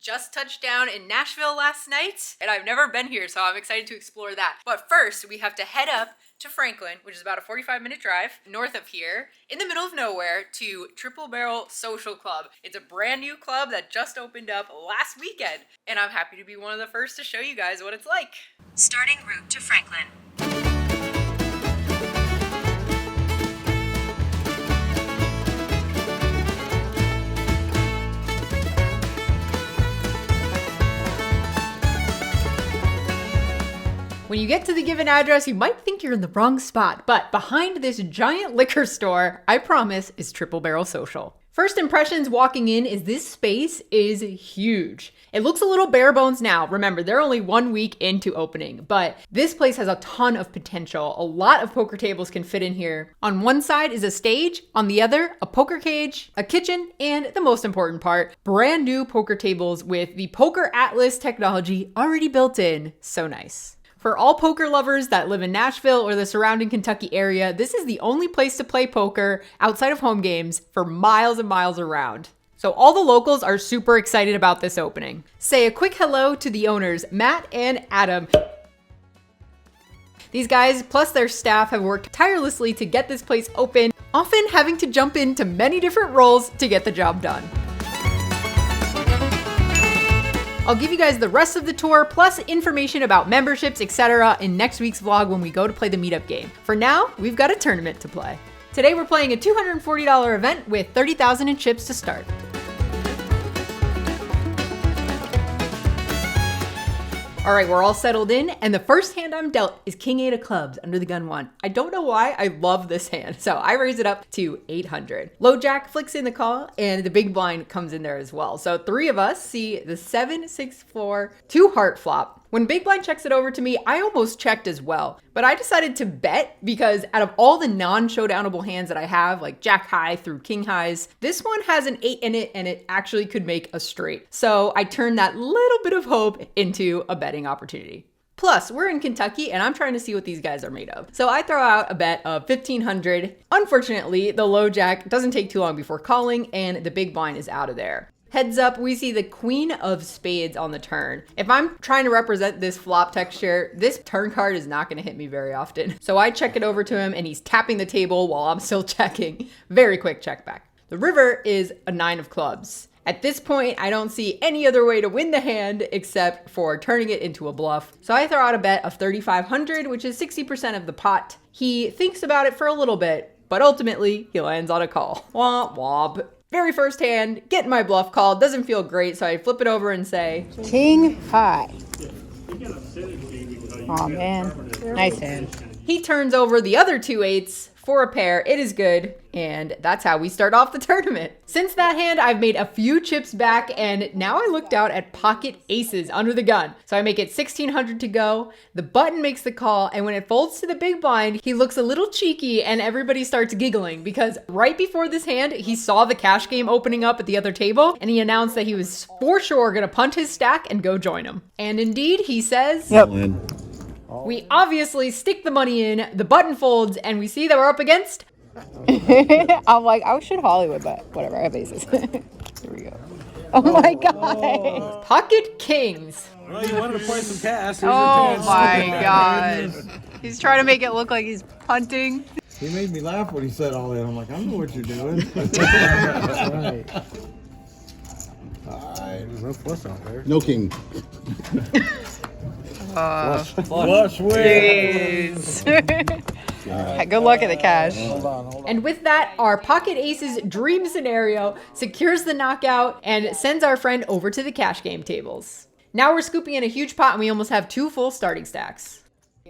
just touched down in Nashville last night, and I've never been here, so I'm excited to explore that. But first, we have to head up to Franklin, which is about a 45-minute drive north of here, in the middle of nowhere, to Triple Barrel Social Club. It's a brand new club that just opened up last weekend, and I'm happy to be one of the first to show you guys what it's like. Starting route to Franklin. When you get to the given address, you might think you're in the wrong spot, but behind this giant liquor store, I promise, is Triple Barrel Social. First impressions walking in is this space is huge. It looks a little bare bones now. Remember, they're only 1 week into opening, but this place has a ton of potential. A lot of poker tables can fit in here. On one side is a stage, on the other, a poker cage, a kitchen, and the most important part, brand new poker tables with the Poker Atlas technology already built in. So nice. For all poker lovers that live in Nashville or the surrounding Kentucky area, this is the only place to play poker outside of home games for miles and miles around. So all the locals are super excited about this opening. Say a quick hello to the owners, Matt and Adam. These guys, plus their staff, have worked tirelessly to get this place open, often having to jump into many different roles to get the job done. I'll give you guys the rest of the tour, plus information about memberships, etc. in next week's vlog when we go to play the meetup game. For now, we've got a tournament to play. Today we're playing a $240 event with 30,000 in chips to start. All right, we're all settled in, and the first hand I'm dealt is King 8 of clubs under the gun 1. I don't know why I love this hand, so I raise it up to 800. Low jack flicks in the call, and the big blind comes in there as well. So 3 of us see the 7, 6, 4, 2 heart flop. When big blind checks it over to me, I almost checked as well, but I decided to bet because out of all the non-showdownable hands that I have, like jack high through king highs, this one has an 8 in it and it actually could make a straight. So I turned that little bit of hope into a betting opportunity. Plus, we're in Kentucky and I'm trying to see what these guys are made of. So I throw out a bet of 1,500. Unfortunately, the low jack doesn't take too long before calling and the big blind is out of there. Heads up, we see the queen of spades on the turn. If I'm trying to represent this flop texture, this turn card is not going to hit me very often. So I check it over to him and he's tapping the table while I'm still checking. Very quick check back. The river is a 9 of clubs. At this point, I don't see any other way to win the hand except for turning it into a bluff. So I throw out a bet of 3,500, which is 60% of the pot. He thinks about it for a little bit, but ultimately he lands on a call. Womp womp. Very first hand, getting my bluff called, doesn't feel great, so I flip it over and say, King high. Oh man, nice hand. He turns over the other 2 8s for a pair. It is good, and that's how we start off the tournament. Since that hand, I've made a few chips back, and now I look down at pocket aces under the gun. So I make it 1,600 to go. The button makes the call, and when it folds to the big blind, he looks a little cheeky, and everybody starts giggling because right before this hand, he saw the cash game opening up at the other table, and he announced that he was for sure gonna punt his stack and go join him. And indeed, he says, Yep. We obviously stick the money in, the button folds, and we see that we're up against. I'm like, I should Hollywood, but whatever, I have aces. Here we go. Oh my god. Pocket kings. Well, you wanted to play some cash. Oh my god. He's trying to make it look like he's punting. He made me laugh when he said all that. I'm like, I know what you're doing. That's right. All right. There's no flush out there. No king. Flush wins. Good luck at the cash. Hold on. And with that, our pocket aces dream scenario secures the knockout and sends our friend over to the cash game tables. Now we're scooping in a huge pot and we almost have 2 full starting stacks.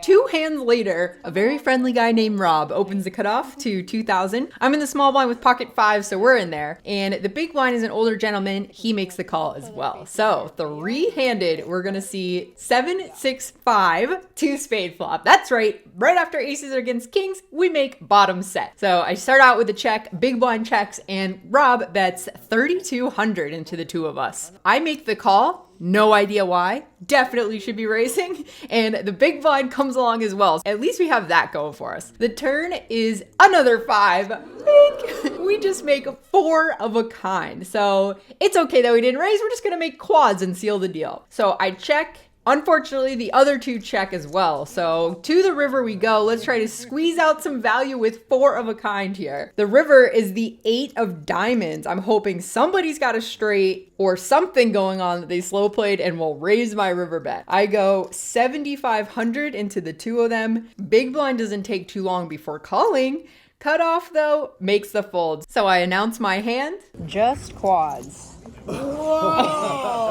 2 hands later, a very friendly guy named Rob opens the cutoff to 2,000. I'm in the small blind with pocket 5, so we're in there. And the big blind is an older gentleman. He makes the call as well. So 3-handed, we're gonna see 7, 6, 5, 2 spade flop. That's right. Right after aces are against kings, we make bottom set. So I start out with a check, big blind checks, and Rob bets 3,200 into the 2 of us. I make the call, No idea why. Definitely should be raising. And the big blind comes along as well. At least we have that going for us. The turn is another 5. Big. We just make 4 of a kind. So it's okay that we didn't raise. We're just going to make quads and seal the deal. So I check. Unfortunately, the other 2 check as well. So to the river we go. Let's try to squeeze out some value with 4 of a kind here. The river is the 8 of diamonds. I'm hoping somebody's got a straight or something going on that they slow played and will raise my river bet. I go 7,500 into the 2 of them. Big blind doesn't take too long before calling. Cutoff though makes the fold. So I announce my hand. Just quads. Whoa!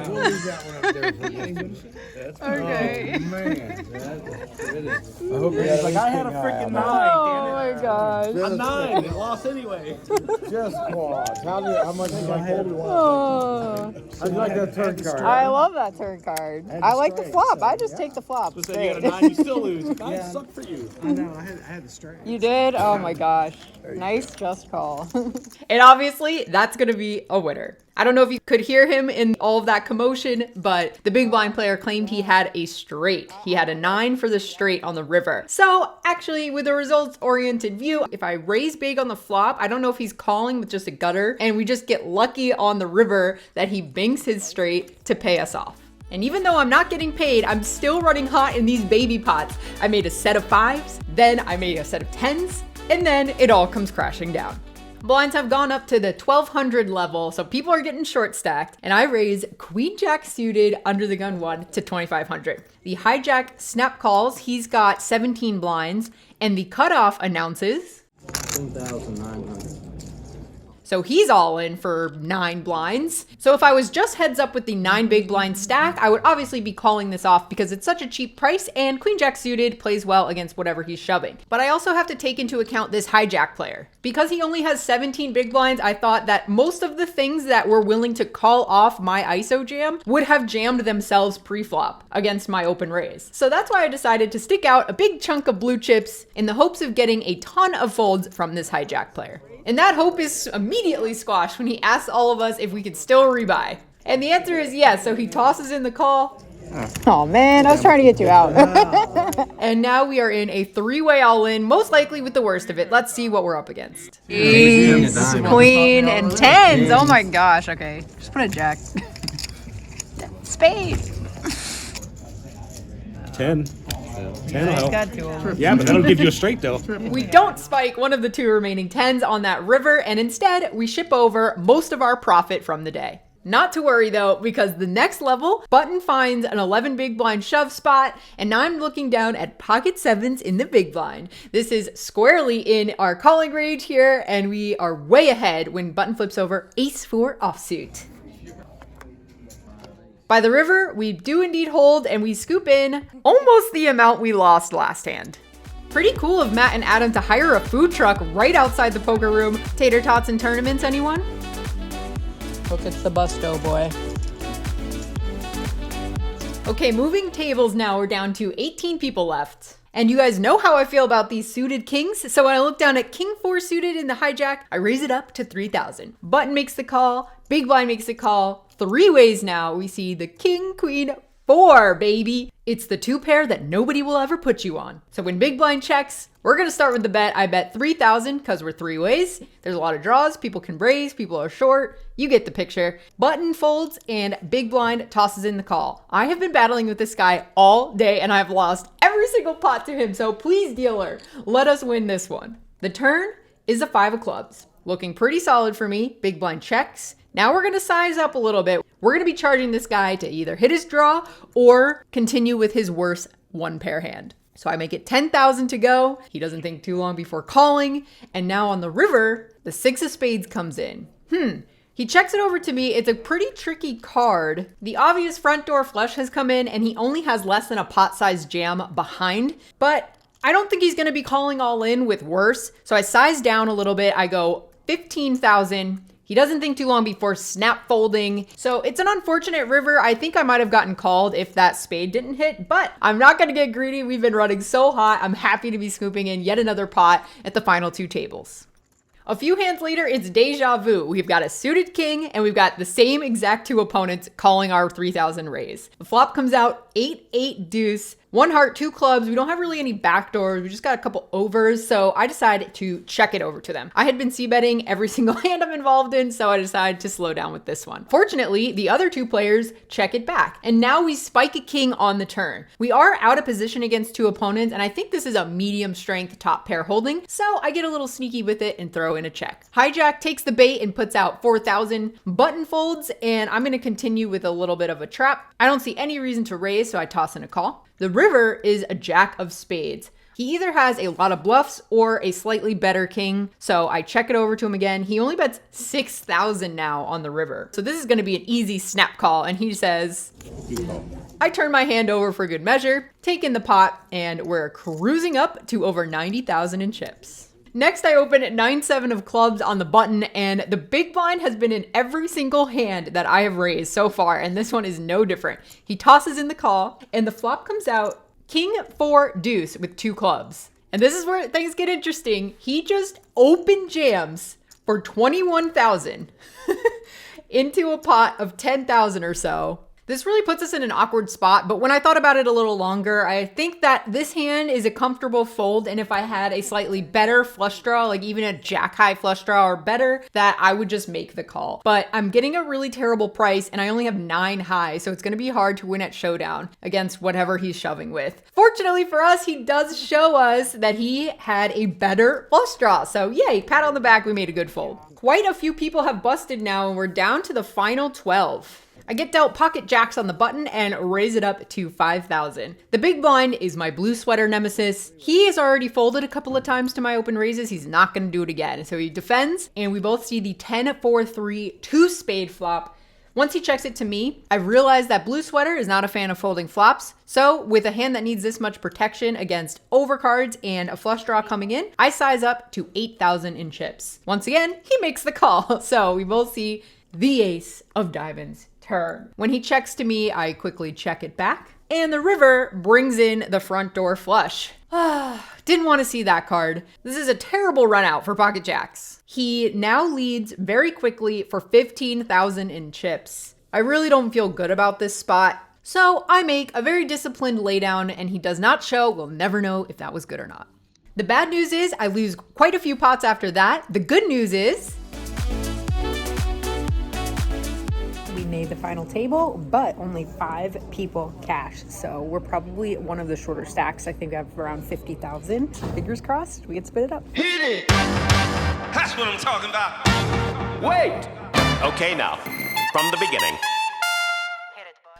We'll leave that one up there for you. Okay. Oh, man. I hope he's like, I had a freaking 9. Oh my gosh. A 9. It lost anyway. Just quads. How much did I hold? Oh. How'd you like that turn card? I love that turn card. I like the flop. I just take the flop. So you got a 9, you still lose. 9 sucked for you. I know, I had the straight. You did? Oh my gosh. Nice just call. And obviously, that's going to be a winner. I don't know if you could hear him in all of that commotion, but the big blind player claimed he had a straight. He had a 9 for the straight on the river. So actually, with a results-oriented view, if I raise big on the flop, I don't know if he's calling with just a gutter, and we just get lucky on the river that he banks his straight to pay us off. And even though I'm not getting paid, I'm still running hot in these baby pots. I made a set of 5s, then I made a set of 10s, and then it all comes crashing down. Blinds have gone up to the 1200 level, so people are getting short stacked, and I raise Queen Jack suited under the gun 1 to 2500. The hijack snap calls, he's got 17 blinds, and the cutoff announces 10,900. So he's all in for 9 blinds. So if I was just heads up with the 9 big blind stack, I would obviously be calling this off because it's such a cheap price and Queen Jack suited plays well against whatever he's shoving. But I also have to take into account this hijack player. Because he only has 17 big blinds, I thought that most of the things that were willing to call off my ISO jam would have jammed themselves pre-flop against my open raise. So that's why I decided to stick out a big chunk of blue chips in the hopes of getting a ton of folds from this hijack player. And that hope is immediately squashed when he asks all of us if we could still rebuy. And the answer is yes, so he tosses in the call. Oh man, I was trying to get you out. And now we are in a 3-way all-in, most likely with the worst of it. Let's see what we're up against. Queen and 10s. Oh my gosh. Okay, just put a jack. Spade. 10. 10 will help. Got 2 of them. Yeah, but that'll give you a straight though. We don't spike one of the 2 remaining 10s on that river, and instead we ship over most of our profit from the day. Not to worry though, because the next level, Button finds an 11 big blind shove spot, and now I'm looking down at pocket 7s in the big blind. This is squarely in our calling range here, and we are way ahead when Button flips over ace 4 offsuit. By the river, we do indeed hold, and we scoop in almost the amount we lost last hand. Pretty cool of Matt and Adam to hire a food truck right outside the poker room. Tater tots and tournaments, anyone? Look at the busto, boy. Okay, moving tables now. We're down to 18 people left. And you guys know how I feel about these suited kings. So when I look down at king 4 suited in the hijack, I raise it up to 3,000. Button makes the call. Big blind makes the call. 3 ways now. We see the king, queen, 4, baby. It's the 2 pair that nobody will ever put you on. So when big blind checks, we're going to start with the bet. I bet 3,000 because we're 3 ways. There's a lot of draws. People can raise. People are short. You get the picture. Button folds and big blind tosses in the call. I have been battling with this guy all day and I've lost every single pot to him. So please, dealer, let us win this one. The turn is a 5 of clubs. Looking pretty solid for me. Big blind checks. Now we're going to size up a little bit. We're going to be charging this guy to either hit his draw or continue with his worst 1 pair hand. So I make it 10,000 to go. He doesn't think too long before calling. And now on the river, the 6 of spades comes in. He checks it over to me. It's a pretty tricky card. The obvious front door flush has come in and he only has less than a pot-sized jam behind. But I don't think he's going to be calling all in with worse. So I size down a little bit. I go 15,000. He doesn't think too long before snap folding. So it's an unfortunate river. I think I might have gotten called if that spade didn't hit, but I'm not going to get greedy. We've been running so hot. I'm happy to be scooping in yet another pot at the final 2 tables. A few hands later, it's deja vu. We've got a suited king and we've got the same exact two opponents calling our 3,000 raise. The flop comes out 8-8 deuce, 1 heart, 2 clubs. We don't have really any backdoors. We just got a couple overs. So I decided to check it over to them. I had been c-betting every single hand I'm involved in, so I decided to slow down with this one. Fortunately, the other 2 players check it back. And now we spike a king on the turn. We are out of position against 2 opponents, and I think this is a medium strength top pair holding. So I get a little sneaky with it and throw in a check. Hijack takes the bait and puts out 4,000. Button folds, and I'm gonna continue with a little bit of a trap. I don't see any reason to raise, so I toss in a call. The river is a jack of spades. He either has a lot of bluffs or a slightly better king, so I check it over to him again. He only bets 6,000 now on the river. So this is gonna be an easy snap call, and he says, I turn my hand over for good measure, take in the pot, and we're cruising up to over 90,000 in chips. Next, I open at 9-7 of clubs on the button, and the big blind has been in every single hand that I have raised so far, and this one is no different. He tosses in the call, and the flop comes out king 4 deuce with 2 clubs. And this is where things get interesting. He just open jams for 21,000 into a pot of 10,000 or so. This really puts us in an awkward spot, but when I thought about it a little longer, I think that this hand is a comfortable fold, and if I had a slightly better flush draw, like even a jack high flush draw or better, that I would just make the call. But I'm getting a really terrible price, and I only have 9 high, so it's gonna be hard to win at showdown against whatever he's shoving with. Fortunately for us, he does show us that he had a better flush draw, so yay, pat on the back, we made a good fold. Quite a few people have busted now, and we're down to the final 12. I get dealt pocket jacks on the button and raise it up to 5,000. The big blind is my blue sweater nemesis. He has already folded a couple of times to my open raises. He's not gonna do it again. So he defends, and we both see the 10-4-3 2 spade flop. Once he checks it to me, I realize that blue sweater is not a fan of folding flops. So with a hand that needs this much protection against overcards and a flush draw coming in, I size up to 8,000 in chips. Once again, he makes the call. So we both see the ace of diamonds turn. When he checks to me, I quickly check it back, and the river brings in the front door flush. Didn't want to see that card. This is a terrible run out for pocket jacks. He now leads very quickly for 15,000 in chips. I really don't feel good about this spot, so I make a very disciplined laydown, and he does not show. We'll never know if that was good or not. The bad news is I lose quite a few pots after that. The good news is we made the final table, but only 5 people cashed. So we're probably one of the shorter stacks. I think I have around 50,000. Fingers crossed, we can split it up. Hit it! That's what I'm talking about. Wait! Okay, now, from the beginning.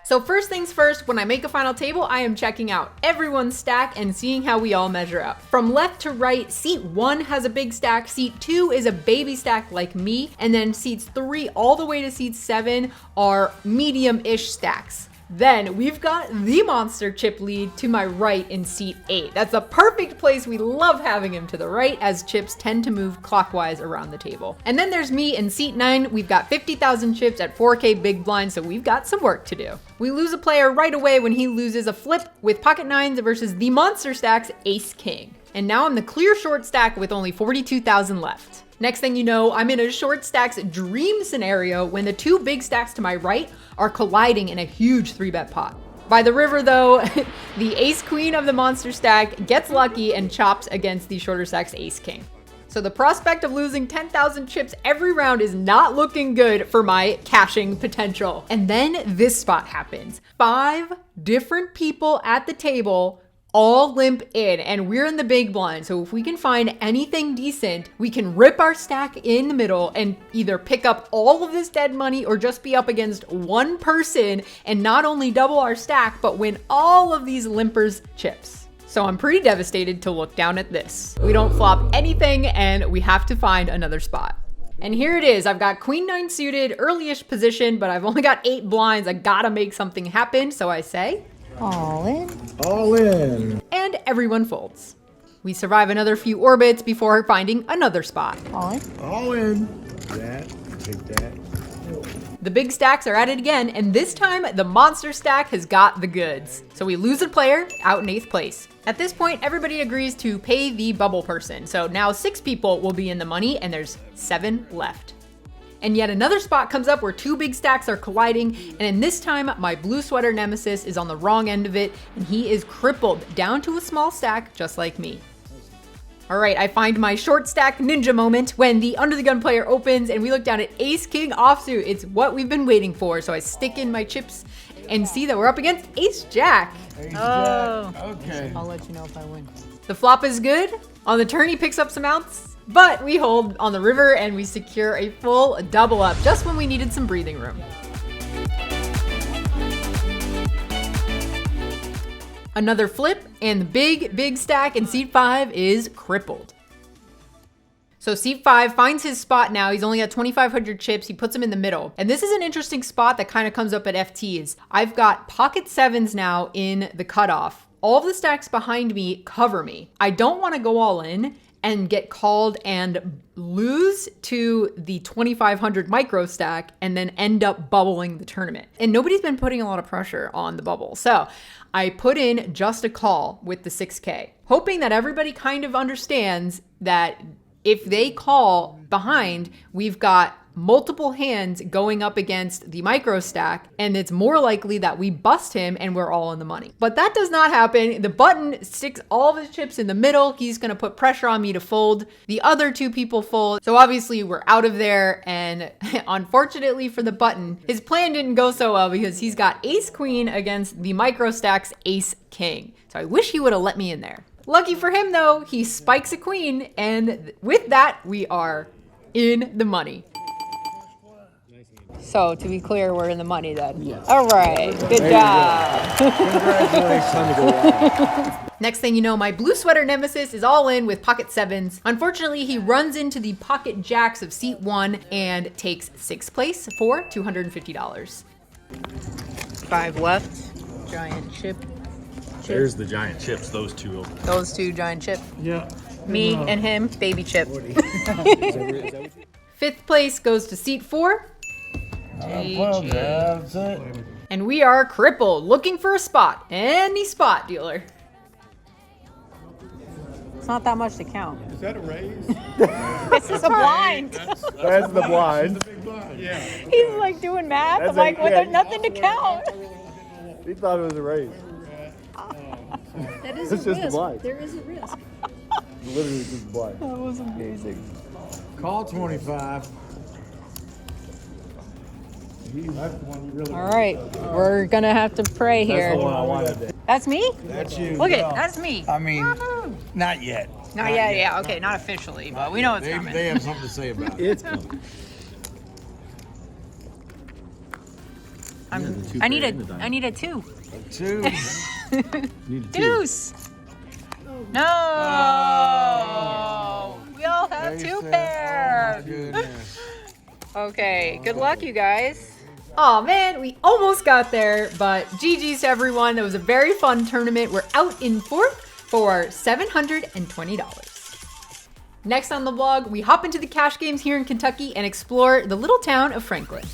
So first things first, when I make a final table, I am checking out everyone's stack and seeing how we all measure up. From left to right, seat 1 has a big stack, seat 2 is a baby stack like me, and then seats 3 all the way to seat 7 are medium-ish stacks. Then we've got the monster chip lead to my right in seat 8. That's a perfect place. We love having him to the right as chips tend to move clockwise around the table. And then there's me in seat 9. We've got 50,000 chips at 4K big blind, so we've got some work to do. We lose a player right away when he loses a flip with pocket nines versus the monster stack's ace king. And now I'm the clear short stack with only 42,000 left. Next thing you know, I'm in a short stacks dream scenario when the 2 big stacks to my right are colliding in a huge 3-bet pot. By the river though, the ace queen of the monster stack gets lucky and chops against the shorter stack's ace king. So the prospect of losing 10,000 chips every round is not looking good for my cashing potential. And then this spot happens. 5 different people at the table all limp in, and we're in the big blind. So if we can find anything decent, we can rip our stack in the middle and either pick up all of this dead money or just be up against one person and not only double our stack, but win all of these limpers chips. So I'm pretty devastated to look down at this. We don't flop anything and we have to find another spot. And here it is. I've got queen 9 suited, early-ish position, but I've only got 8 blinds. I gotta make something happen. So I say, All in. All in. and everyone folds. We survive another few orbits before finding another spot. All in. All in. That. Take that. The big stacks are at it again, and this time the monster stack has got the goods. So we lose a player, out in 8th place. At this point, everybody agrees to pay the bubble person. So now 6 people will be in the money, and there's 7 left. And yet another spot comes up where 2 big stacks are colliding, and in this time, my blue sweater nemesis is on the wrong end of it, and he is crippled down to a small stack, just like me. All right, I find my short stack ninja moment when the under the gun player opens and we look down at ace king offsuit. It's what we've been waiting for. So I stick in my chips and see that we're up against ace jack. Oh. Okay. I'll let you know if I win. The flop is good. On the turn, he picks up some outs, but we hold on the river and we secure a full double up just when we needed some breathing room. Another flip, and the big stack in seat 5 is crippled. So seat 5 finds his spot now. He's only got 2,500 chips. He puts them in the middle. And this is an interesting spot that kind of comes up at FTs. I've got pocket 7s now in the cutoff. All of the stacks behind me cover me. I don't want to go all in and get called and lose to the 2,500 micro stack and then end up bubbling the tournament. And nobody's been putting a lot of pressure on the bubble. So I put in just a call with the 6K, hoping that everybody kind of understands that if they call behind, we've got multiple hands going up against the micro stack, and it's more likely that we bust him and we're all in the money. But that does not happen. The button sticks all of his chips in the middle. He's gonna put pressure on me to fold. The other 2 people fold. So obviously we're out of there, and unfortunately for the button, his plan didn't go so well because he's got ace queen against the micro stack's ace king. So I wish he would have let me in there. Lucky for him though, he spikes a queen, and with that, we are in the money. So to be clear, we're in the money then. Yes. All right. Good job. Congratulations. Next thing you know, my blue sweater nemesis is all in with pocket 7s. Unfortunately, he runs into the pocket jacks of seat 1 and takes 6th place for $250. 5 left. Giant chip. There's the giant chips, those 2. Those 2 giant chip. Yeah. Me and him, baby chip. 5th place goes to seat 4. Well, that's it. And we are crippled, looking for a spot. Any spot, dealer. It's not that much to count. Is that a raise? This is a blind. That's the blind. Yeah. He's like doing math. That's I'm like, well, yeah. there's nothing to count. He thought it was a raise. That is It's a just a risk. blind. There is a risk. Literally just blind. That was amazing. Call 25. That's the one you really All right, we're gonna have to pray here. That's the one I wanted. That's me? That's you. Look at that's me. I mean, not yet. No, yeah, okay, not officially, but we know it's They coming. have something to say about it. It's coming. I need a 2. 2. Deuce. No. We all have 2 pairs. Goodness. Okay, good luck, you guys. Oh man, we almost got there, but GG's to everyone. It was a very fun tournament. We're out in 4th for $720. Next on the vlog, we hop into the cash games here in Kentucky and explore the little town of Franklin.